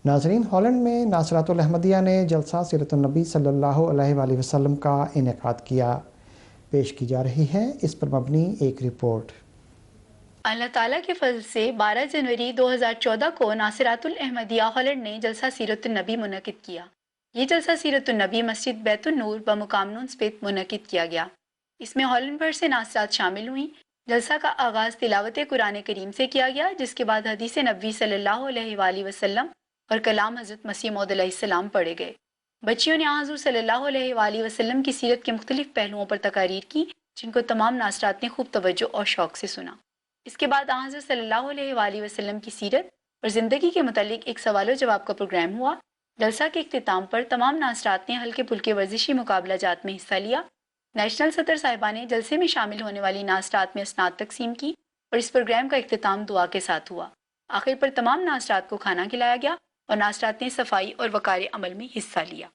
ناظرین، ہالینڈ میں ناصرات الاحمدیہ نے جلسہ سیرت النبی صلی اللہ علیہ وآلہ وسلم کا انعقاد کیا۔ پیش کی جا رہی ہے اس پر مبنی ایک رپورٹ۔ اللہ تعالیٰ کے فضل سے 12 جنوری 2014 کو ناصرات الاحمدیہ ہالینڈ نے جلسہ سیرت النبی منعقد کیا۔ یہ جلسہ سیرت النبی مسجد بیت النور بمقام نونسپیت منعقد کیا گیا۔ اس میں ہالینڈ بھر سے ناصرات شامل ہوئیں۔ جلسہ کا آغاز تلاوت قرآن کریم سے کیا گیا، جس کے بعد حدیث نبوی صلی اللہ علیہ وآلہ وسلم اور کلام حضرت مسیح موعود علیہ السلام پڑھے گئے۔ بچیوں نے حضور صلی اللہ علیہ وآلہ وسلم کی سیرت کے مختلف پہلوؤں پر تقاریر کی، جن کو تمام ناصرات نے خوب توجہ اور شوق سے سنا۔ اس کے بعد حضرت صلی اللہ علیہ وآلہ وسلم کی سیرت اور زندگی کے متعلق ایک سوال و جواب کا پروگرام ہوا۔ جلسہ کے اختتام پر تمام ناصرات نے ہلکے پھلکے ورزشی مقابلہ جات میں حصہ لیا۔ نیشنل صدر صاحبہ نے جلسے میں شامل ہونے والی ناصرات میں اسناد تقسیم کی اور اس پروگرام کا اختتام دعا کے ساتھ ہوا۔ آخر پر تمام ناصرات کو کھانا کھلایا گیا اور ناصرات نے صفائی اور وقار عمل میں حصہ لیا۔